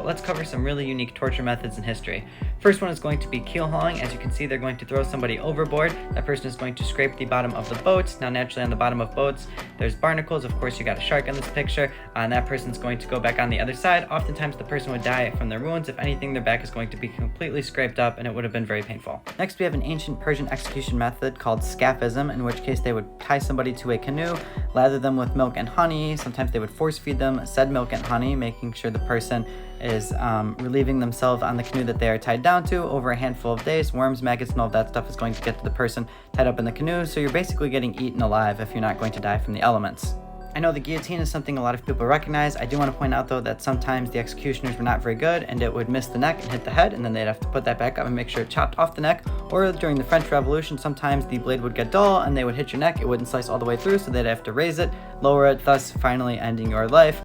let's cover some really unique torture methods in history. First one is going to be keel hauling. As you can see, they're going to throw somebody overboard. That person is going to scrape the bottom of the boat. Now naturally on the bottom of boats, there's barnacles. Of course, you got a shark in this picture, and that person's going to go back on the other side. Oftentimes the person would die from their wounds. If anything, their back is going to be completely scraped up, and it would have been very painful. Next, we have an ancient Persian execution method called scaphism, in which case they would tie somebody to a canoe, lather them with milk and honey. Sometimes they would force feed them said milk and honey, making sure the person is relieving themselves on the canoe that they are tied down to. Over a handful of days, worms, maggots, and all of that stuff is going to get to the person tied up in the canoe, so you're basically getting eaten alive if you're not going to die from the elements. I know the guillotine is something a lot of people recognize. I do want to point out though that sometimes the executioners were not very good, and it would miss the neck and hit the head, and then they'd have to put that back up and make sure it chopped off the neck. Or during the French Revolution, sometimes the blade would get dull and they would hit your neck. It wouldn't slice all the way through, so they'd have to raise it, lower it, thus finally ending your life.